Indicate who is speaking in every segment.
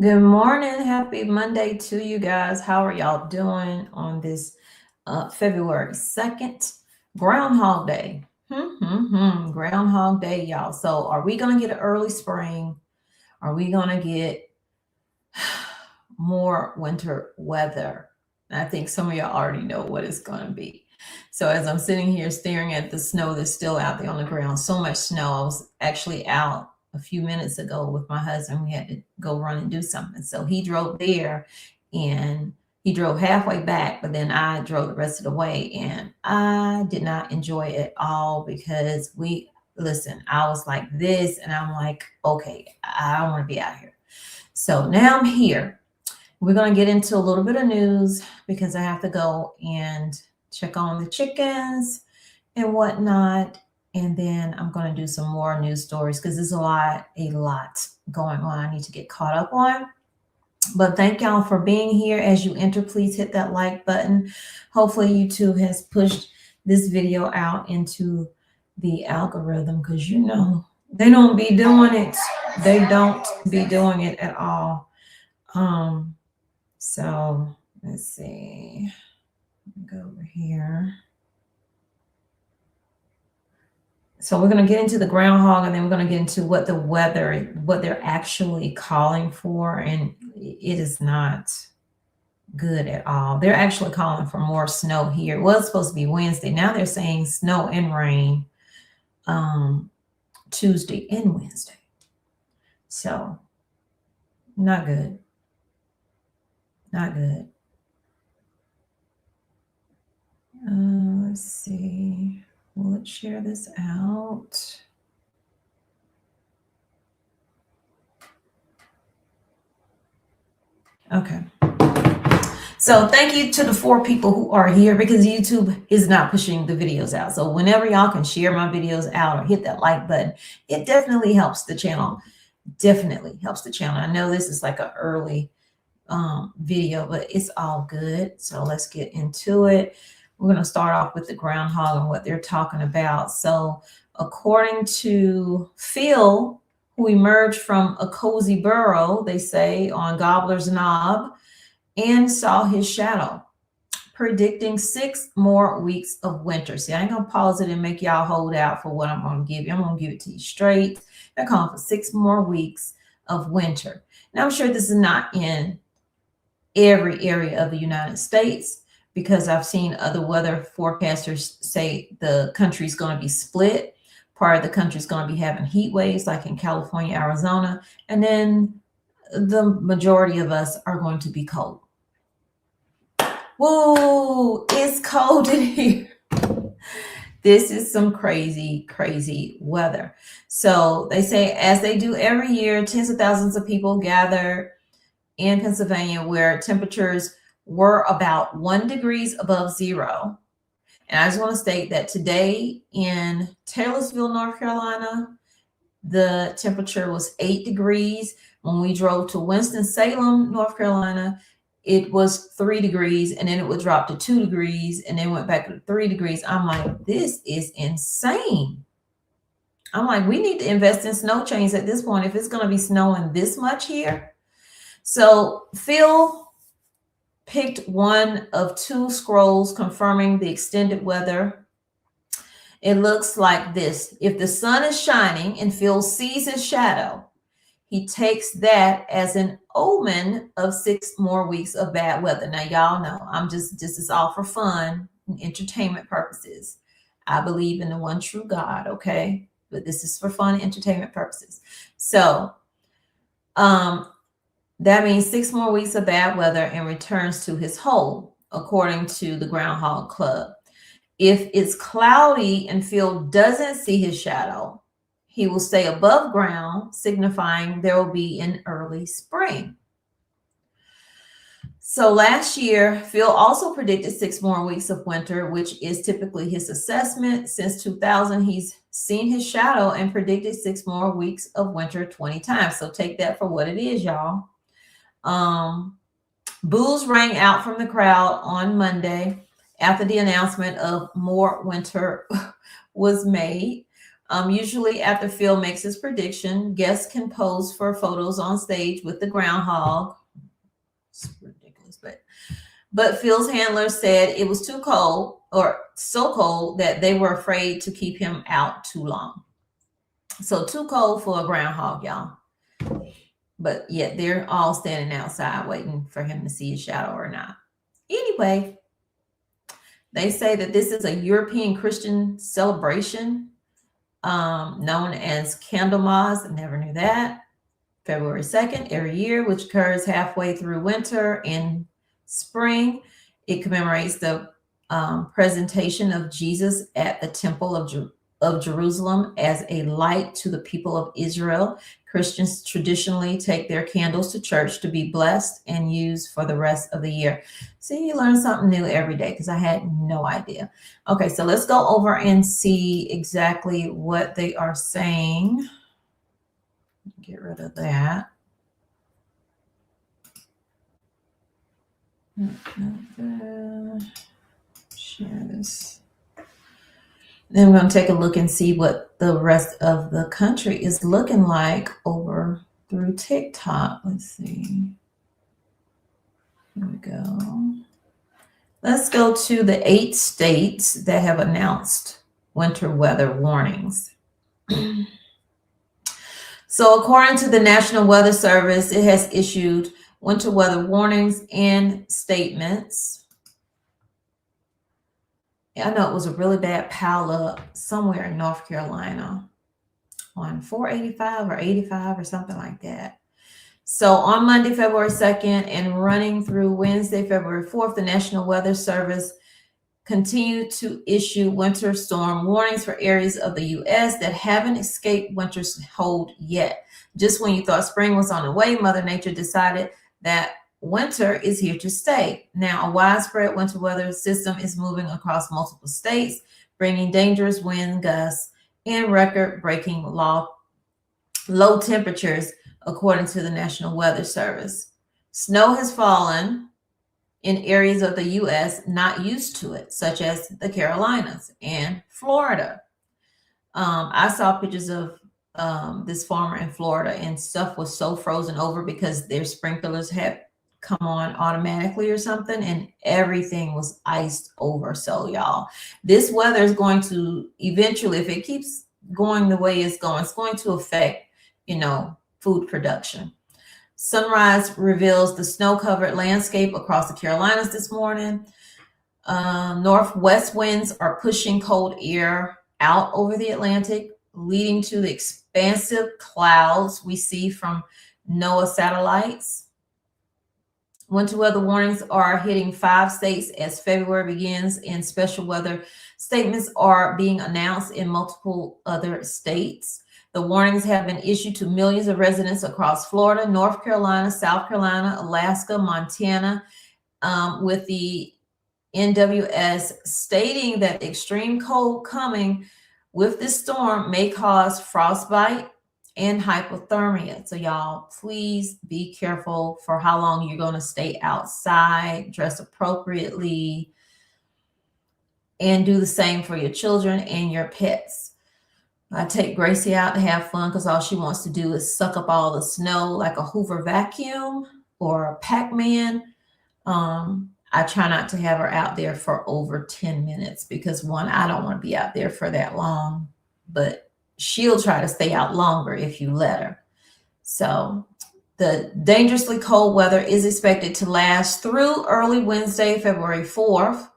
Speaker 1: Good morning. Happy Monday to you guys. How are y'all doing on this February 2nd? Groundhog Day. Groundhog Day, y'all. So are we going to get an early spring? Are we going to get more winter weather? I think some of y'all already know what it's going to be. So as I'm sitting here staring at the snow that's still out there on the ground, so much snow. I was actually out a few minutes ago with my husband. We had to go run and do something. So he drove there and he drove halfway back, but then I drove the rest of the way, and I did not enjoy it at all because listen, I was like this and I'm like, okay, I don't want to be out here. So now I'm here. We're going to get into a little bit of news because I have to go and check on the chickens and whatnot. And then I'm going to do some more news stories because there's a lot going on I need to get caught up on. But thank y'all for being here. As you enter, please hit that like button. Hopefully YouTube has pushed this video out into the algorithm because you know they don't be doing it. They don't be doing it at all. So let's see. Go over here. So we're going to get into the groundhog, and then we're going to get into what the weather, what they're actually calling for. And it is not good at all. They're actually calling for more snow here. It was supposed to be Wednesday. Now they're saying snow and rain Tuesday and Wednesday. So not good. Not good. Let's see. Let's share this out. Okay. So thank you to the 4 people who are here because YouTube is not pushing the videos out. So whenever y'all can share my videos out or hit that like button, it definitely helps the channel. Definitely helps the channel. I know this is like an early video, but it's all good. So let's get into it. We're going to start off with the groundhog and what they're talking about. So according to Phil, who emerged from a cozy burrow, they say, on Gobbler's Knob and saw his shadow, predicting 6 more weeks of winter. See, I ain't going to pause it and make y'all hold out for what I'm going to give you. I'm going to give it to you straight. They're calling for 6 more weeks of winter. Now, I'm sure this is not in every area of the United States, because I've seen other weather forecasters say the country's going to be split. Part of the country's going to be having heat waves like in California, Arizona, and then the majority of us are going to be cold. Whoa, it's cold in here. This is some crazy, crazy weather. So they say, as they do every year, tens of thousands of people gather in Pennsylvania where temperatures were about 1 degree above zero. And I just want to state that today in Taylorsville, North Carolina, the temperature was 8 degrees. When we drove to Winston-Salem, North Carolina, it was 3 degrees, and then it would drop to 2 degrees, and then went back to 3 degrees. I'm like, this is insane. I'm like, we need to invest in snow chains at this point if it's going to be snowing this much here. So Phil picked one of 2 scrolls confirming the extended weather. It looks like this. If the sun is shining and Phil sees his shadow, he takes that as an omen of 6 more weeks of bad weather. Now, y'all know this is all for fun and entertainment purposes. I believe in the one true God, okay? But this is for fun and entertainment purposes. So, that means 6 more weeks of bad weather and returns to his hole, according to the Groundhog Club. If it's cloudy and Phil doesn't see his shadow, he will stay above ground, signifying there will be an early spring. So last year, Phil also predicted 6 more weeks of winter, which is typically his assessment. Since 2000, he's seen his shadow and predicted 6 more weeks of winter 20 times. So take that for what it is, y'all. Boos rang out from the crowd on Monday after the announcement of more winter was made. Usually after Phil makes his prediction, guests can pose for photos on stage with the groundhog. It's ridiculous, but Phil's handler said it was too cold, or so cold that they were afraid to keep him out too long. So too cold for a groundhog, y'all. But yet they're all standing outside waiting for him to see a shadow or not. Anyway, they say that this is a European Christian celebration known as Candlemas. I never knew that. February 2nd every year, which occurs halfway through winter and spring. It commemorates the presentation of Jesus at the Temple of Jerusalem as a light to the people of Israel. Christians traditionally take their candles to church to be blessed and used for the rest of the year. See, you learn something new every day because I had no idea. Okay, so let's go over and see exactly what they are saying. Get rid of that. Share this. Then we're going to take a look and see what the rest of the country is looking like over through TikTok. Let's see. Here we go. Let's go to the 8 states that have announced winter weather warnings. So according to the National Weather Service, it has issued winter weather warnings and statements. I know it was a really bad pileup somewhere in North Carolina on 485 or 85 or something like that. So on Monday, February 2nd and running through Wednesday, February 4th, the National Weather Service continued to issue winter storm warnings for areas of the U.S. that haven't escaped winter's hold yet. Just when you thought spring was on the way, Mother Nature decided that winter is here to stay. Now, a widespread winter weather system is moving across multiple states, bringing dangerous wind gusts and record-breaking low temperatures, according to the National Weather Service. Snow has fallen in areas of the U.S. not used to it, such as the Carolinas and Florida. I saw pictures of this farmer in Florida, and stuff was so frozen over because their sprinklers had come on automatically or something, and everything was iced over. So y'all, this weather is going to eventually, if it keeps going the way it's going to affect, food production. Sunrise reveals the snow-covered landscape across the Carolinas this morning. Northwest winds are pushing cold air out over the Atlantic, leading to the expansive clouds we see from NOAA satellites. Winter weather warnings are hitting 5 states as February begins, and special weather statements are being announced in multiple other states. The warnings have been issued to millions of residents across Florida, North Carolina, South Carolina, Alaska, Montana, with the NWS stating that extreme cold coming with this storm may cause frostbite and hypothermia. So y'all, please be careful for how long you're going to stay outside, dress appropriately, and do the same for your children and your pets. I take Gracie out to have fun because all she wants to do is suck up all the snow like a Hoover vacuum or a Pac-Man. I try not to have her out there for over 10 minutes because, one, I don't want to be out there for that long, but she'll try to stay out longer if you let her. So the dangerously cold weather is expected to last through early Wednesday, February 4th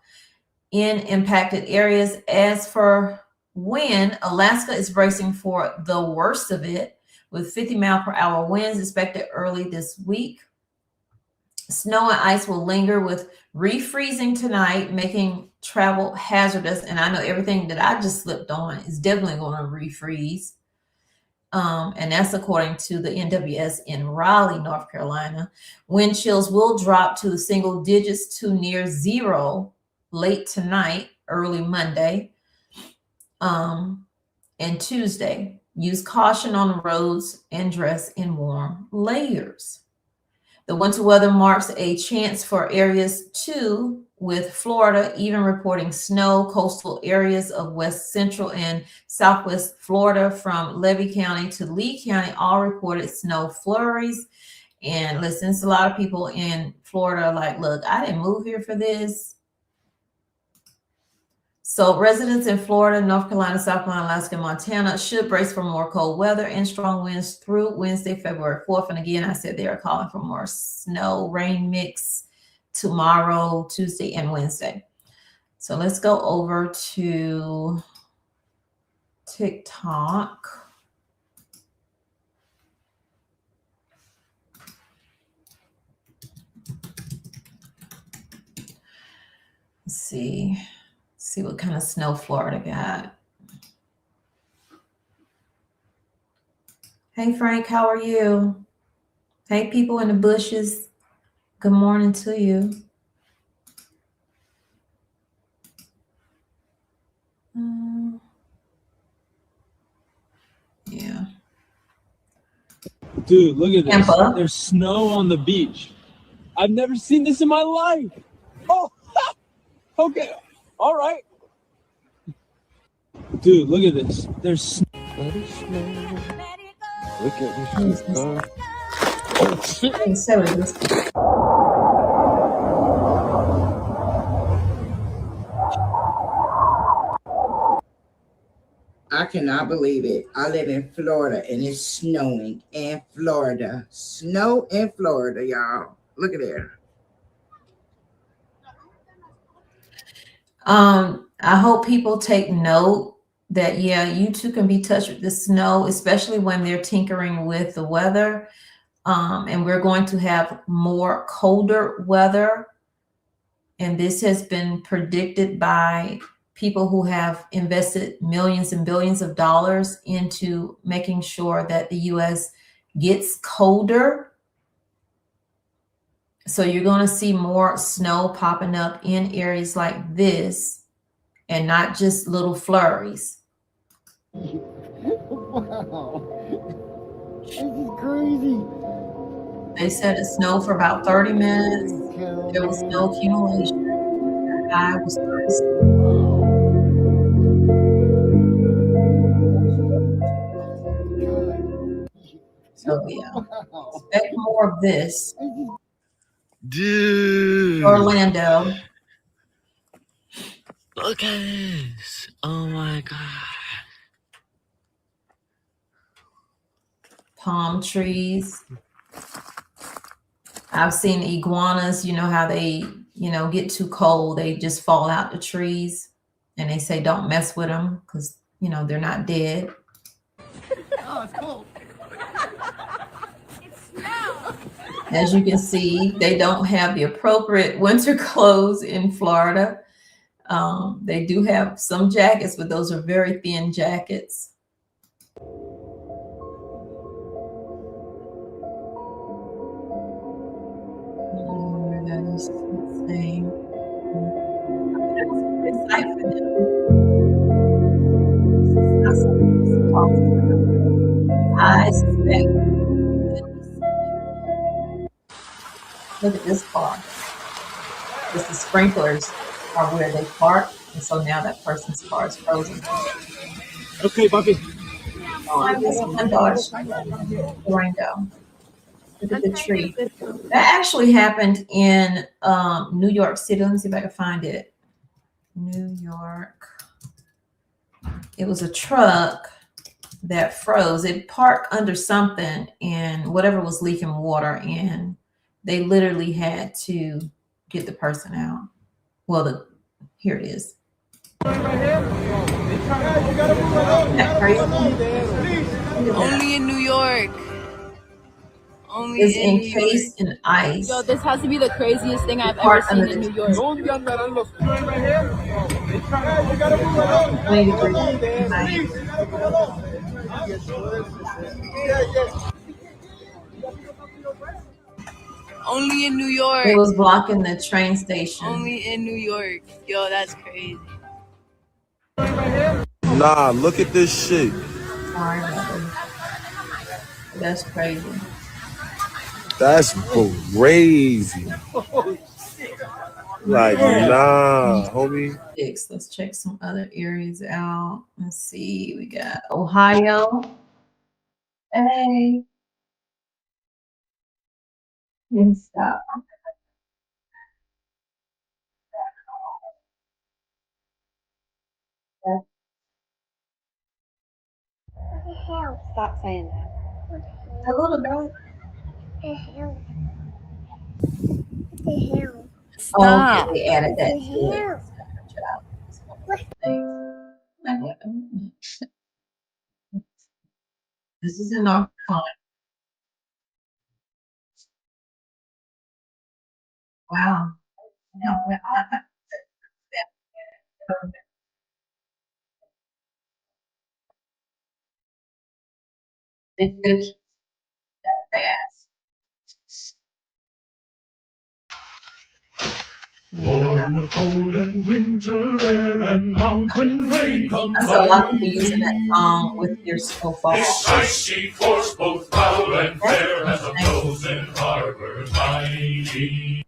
Speaker 1: in impacted areas. As for wind, Alaska is bracing for the worst of it, with 50-mile-per-hour winds expected early this week. Snow and ice will linger, with refreezing tonight, making travel hazardous. And I know everything that I just slipped on is definitely going to refreeze. And that's according to the NWS in Raleigh, North Carolina. Wind chills will drop to the single digits to near zero late tonight, early Monday, and Tuesday. Use caution on the roads and dress in warm layers. The winter weather marks a chance for areas to with Florida even reporting snow. Coastal areas of west central and southwest Florida from Levy County to Lee County all reported snow flurries. And listen, it's a lot of people in Florida like, look, I didn't move here for this. So residents in Florida, North Carolina, South Carolina, Alaska, and Montana should brace for more cold weather and strong winds through Wednesday, February 4th. And again, I said they are calling for more snow, rain mix tomorrow, Tuesday, and Wednesday. So let's go over to TikTok. Let's see what kind of snow Florida got. Hey, Frank, how are you? Hey, people in the bushes. Good morning to you. Yeah.
Speaker 2: Dude, look at this. There's snow on the beach. I've never seen this in my life. Oh, okay. All right. Dude, look at this. There's snow. Look at this. Oh, shit.
Speaker 1: So it is.
Speaker 3: I cannot believe it. I live in Florida and it's snowing in Florida. Snow in Florida, y'all. Look at there.
Speaker 1: I hope people take note that, yeah, you too can be touched with the snow, especially when they're tinkering with the weather. And we're going to have more colder weather. And this has been predicted by people who have invested millions and billions of dollars into making sure that the U.S. gets colder. So you're going to see more snow popping up in areas like this and not just little flurries.
Speaker 2: Wow. This is crazy.
Speaker 1: They said it snowed for about 30 minutes. There was no accumulation. The high was 36. So yeah, expect more of this.
Speaker 4: Dude,
Speaker 1: Orlando.
Speaker 4: Look at this. Oh my God.
Speaker 1: Palm trees. I've seen iguanas, you know how they, get too cold. They just fall out the trees and they say, don't mess with them because, they're not dead.
Speaker 2: Oh, it's cold.
Speaker 1: As you can see, they don't have the appropriate winter clothes in Florida. They do have some jackets, but those are very thin jackets. That is insane. It was a good sight for them. It's not something to talk about. I suspect. Look at this car. Just the sprinklers are where they park, and so now that person's car is frozen.
Speaker 2: Okay, Buffy.
Speaker 1: Oh, I guess my daughter's Durango. Look at the tree. That actually happened in New York City. Let me see if I can find it. New York. It was a truck that froze. It parked under something, and whatever was leaking water, and they literally had to get the person out. Well, here it is.
Speaker 4: Only in New York. Only
Speaker 1: Is
Speaker 4: in
Speaker 1: encased in ice.
Speaker 5: Yo, this has to be the craziest thing I've ever seen in New York.
Speaker 1: 20 degrees.
Speaker 4: Only in New York.
Speaker 1: It was blocking the train station.
Speaker 4: Only in New York. Yo, that's crazy.
Speaker 6: Nah, look at this shit.
Speaker 1: Sorry about it. That's crazy.
Speaker 6: That's crazy. Like, nah, homie.
Speaker 1: Let's check some other areas out. Let's see. We got Ohio. Hey. And stop.
Speaker 5: Stop saying that.
Speaker 1: A little bit. Oh, okay,
Speaker 4: Stop.
Speaker 1: they added that to it. Thanks. This is in our font. Wow. No, it's good. Fast. I saw a lot of people using that song with their snowfall.
Speaker 7: Icy force both foul and fair as a frozen harbor mighty.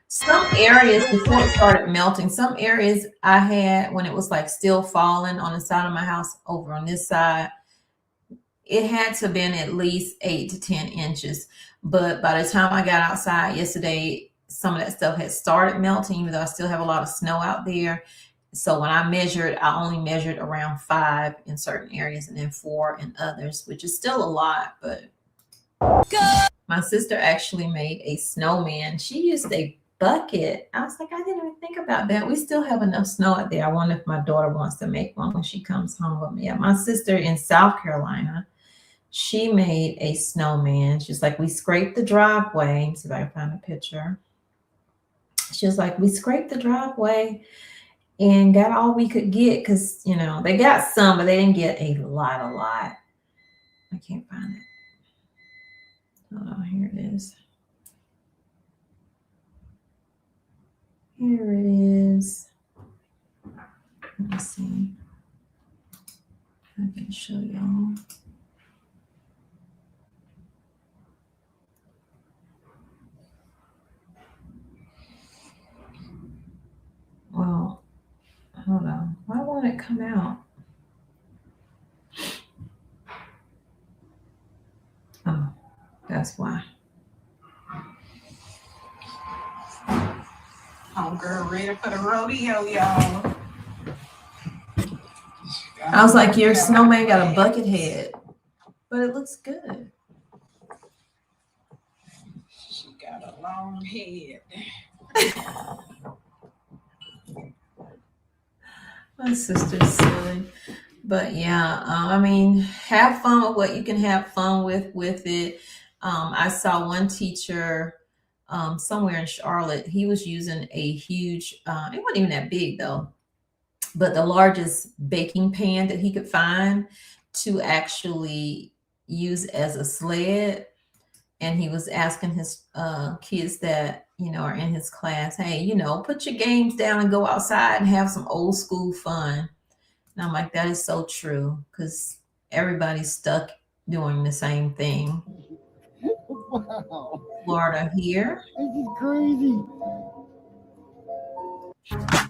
Speaker 1: Some areas before it started melting, some areas I had when it was like still falling on the side of my house over on this side, it had to have been at least 8 to 10 inches. But by the time I got outside yesterday, some of that stuff had started melting, even though I still have a lot of snow out there. So when I measured, I only measured around 5 in certain areas and then 4 in others, which is still a lot. But my sister actually made a snowman. She used a bucket. I was like, I didn't even think about that. We still have enough snow out there. I wonder if my daughter wants to make one when she comes home with me. My sister in South Carolina, she made a snowman. She's like, we scraped the driveway. Let me see if I can find a picture. She was like, we scraped the driveway and got all we could get because, you know, they got some, but they didn't get a lot. I can't find it. Hold on, here it is. Here it is. Let me see. I can show y'all. Well, hold on. Why won't it come out? Oh, that's why.
Speaker 3: Oh, girl, ready for the rodeo, y'all.
Speaker 1: I was like, your snowman got a bucket head, but it looks good.
Speaker 3: She got a long head.
Speaker 1: My sister's silly. But yeah, I mean, have fun with what you can have fun with it. I saw one teacher somewhere in Charlotte. He was using a huge, it wasn't even that big though, but the largest baking pan that he could find to actually use as a sled. And he was asking his kids that, you know, are in his class, hey, you know, put your games down and go outside and have some old school fun. And I'm like, that is so true, because everybody's stuck doing the same thing. Wow. Florida here.
Speaker 8: This is crazy.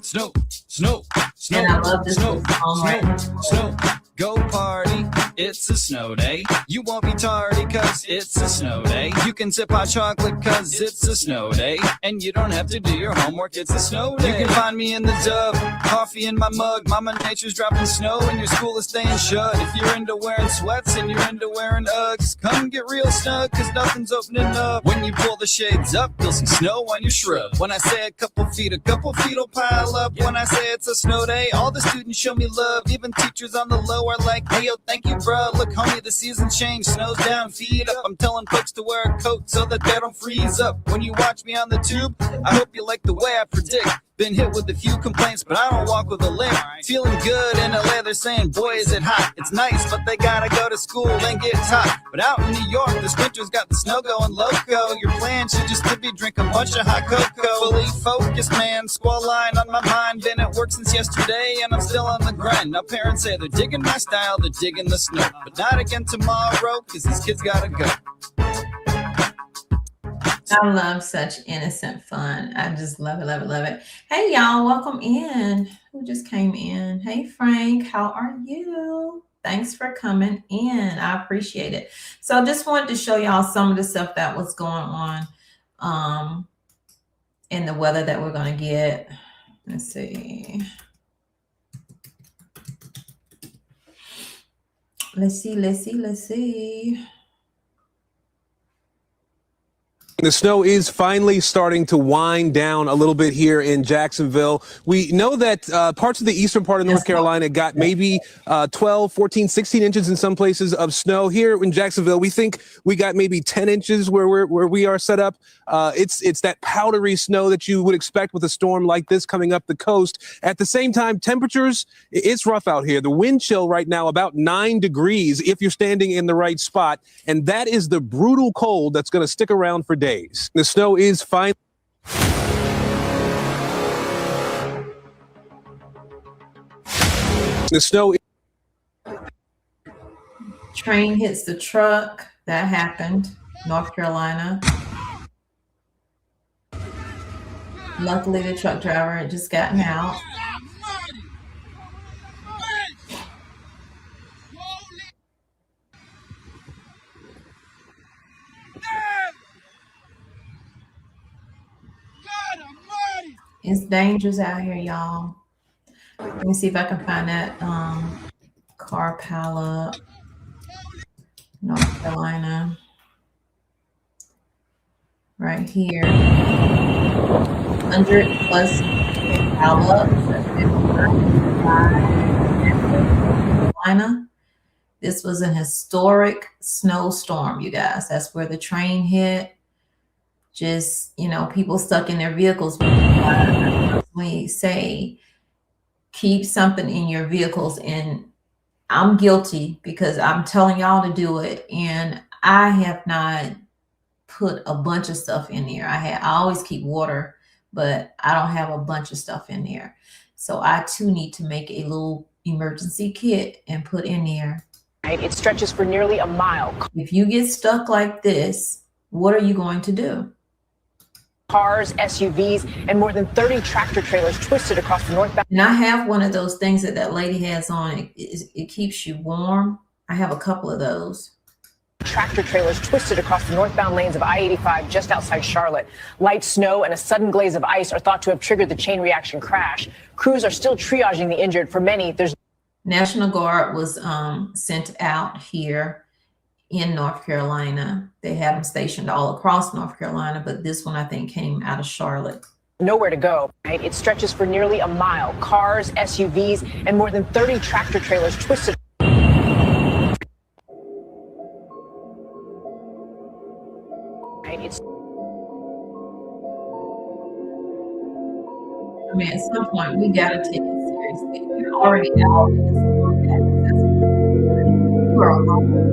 Speaker 9: Snow, snow, snow,
Speaker 1: and I love this
Speaker 9: snow,
Speaker 1: song right
Speaker 9: snow, snow. Go party, it's a snow day. You won't be tardy cause it's a snow day. You can sip hot chocolate cause it's a snow day. And you don't have to do your homework, it's a snow day. You can find me in the dub, coffee in my mug. Mama Nature's dropping snow and your school is staying shut. If you're into wearing sweats and you're into wearing Uggs, come get real snug cause nothing's opening up. When you pull the shades up, you'll see snow on your shrub. When I say a couple feet will pile up. When I say it's a snow day, all the students show me love. Even teachers on the low are like, hey yo, thank you bro. Look homie, the season changed, snow's down, feet up. I'm telling folks to wear a coat so that they don't freeze up. When you watch me on the tube, I hope you like the way I predict Been hit with a few complaints, but I don't walk with a limp. Feeling good in LA, they're saying, boy, is it hot. It's nice, but they gotta go to school and get taught. But out in New York, this winter's got the snow going loco. Your plan should just to be drink a bunch of hot cocoa. Fully focused, man, squall line on my mind. Been at work since yesterday, and I'm still on the grind. Now parents say they're digging my style, they're digging the snow. But not again tomorrow, cause these kids gotta go.
Speaker 1: I love such innocent fun. I just love it, love it, love it. Hey, y'all, welcome in. Who just came in? Hey, Frank, how are you? Thanks for coming in. I appreciate it. So just wanted to show y'all some of the stuff that was going on in the weather that we're going to get. Let's see. Let's see.
Speaker 8: The snow is finally starting to wind down a little bit here in Jacksonville. We know that parts of the eastern part of North Carolina got maybe 12, 14, 16 inches in some places of snow. Here in Jacksonville, we think we got maybe 10 inches where we are set up. It's that powdery snow that you would expect with a storm like this coming up the coast. At the same time, temperatures, it's rough out here. The wind chill right now about 9 degrees if you're standing in the right spot. And that is the brutal cold that's going to stick around for days. The snow is finally. The snow.
Speaker 1: Train hits the truck. That happened. North Carolina. Luckily, the truck driver had just gotten out. It's dangerous out here, y'all. Let me see if I can find that car pileup. North Carolina. Right here. 100 plus pileup. Carolina. This was an historic snowstorm, you guys. That's where the train hit. Just, you know, people stuck in their vehicles. We say keep something in your vehicles, and I'm guilty because I'm telling y'all to do it, and I have not put a bunch of stuff in there. I always keep water, but I don't have a bunch of stuff in there. So I too need to make a little emergency kit and put in there.
Speaker 10: It stretches for nearly a mile.
Speaker 1: If you get stuck like this, what are you going to do?
Speaker 10: Cars, SUVs, and more than 30 tractor trailers twisted across the northbound.
Speaker 1: And I have one of those things that lady has on. It keeps you warm. I have a couple of those.
Speaker 10: Tractor trailers twisted across the northbound lanes of I-85 just outside Charlotte. Light snow and a sudden glaze of ice are thought to have triggered the chain reaction crash. Crews are still triaging the injured. For many, there's
Speaker 1: National Guard was sent out here in North Carolina. They have them stationed all across North Carolina, but this one I think came out of Charlotte.
Speaker 10: Nowhere to go. It stretches for nearly a mile. Cars, SUVs, and more than 30 tractor trailers twisted.
Speaker 1: I mean, at some point we got to take it seriously. You're already out in this storm. You are alone.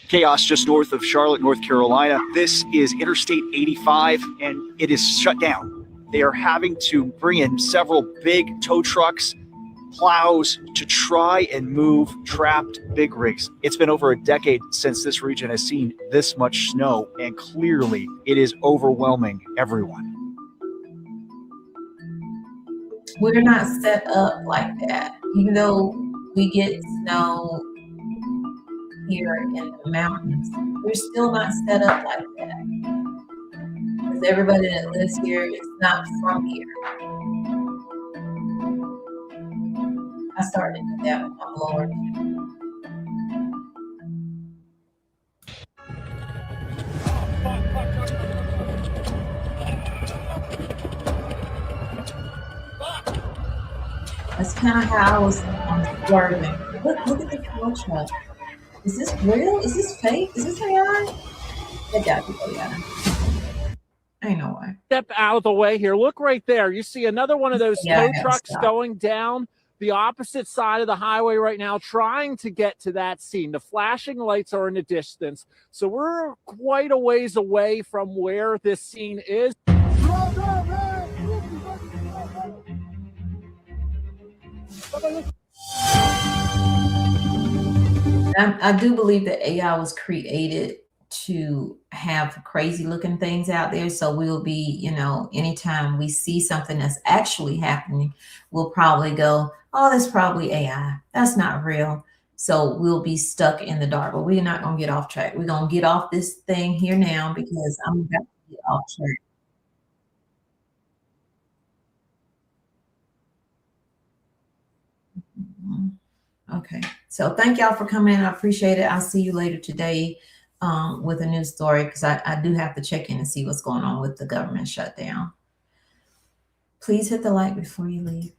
Speaker 11: Chaos just north of Charlotte, North Carolina. This is Interstate 85, and it is shut down. They are having to bring in several big tow trucks, plows to try and move trapped big rigs. It's been over a decade since this region has seen this much snow, and clearly it is overwhelming everyone.
Speaker 1: We're not set up like that. Even though we get snow here in the mountains, we're still not set up like that. Because everybody that lives here is not from here. I started to do that with my blower. That's kind of how I was swerving. Look at the floor truck. Is this real? Is this fake? Is this AI? It got to go, yeah. Ain't no way.
Speaker 12: Step out of the way here. Look right there. You see another one of those
Speaker 1: Yeah, I
Speaker 12: tow
Speaker 1: gotta
Speaker 12: trucks
Speaker 1: stop.
Speaker 12: going down the opposite side of the highway right now, trying to get to that scene. The flashing lights are in the distance. So we're quite a ways away from where this scene is.
Speaker 1: I do believe that AI was created to have crazy looking things out there. So we'll be, you know, anytime we see something that's actually happening, we'll probably go, oh, that's probably AI. That's not real. So we'll be stuck in the dark, but we're not going to get off track. We're going to get off this thing here now because I'm about to get off track. Okay, so thank y'all for coming. I appreciate it. I'll see you later today with a new story because I do have to check in and see what's going on with the government shutdown. Please hit the like before you leave.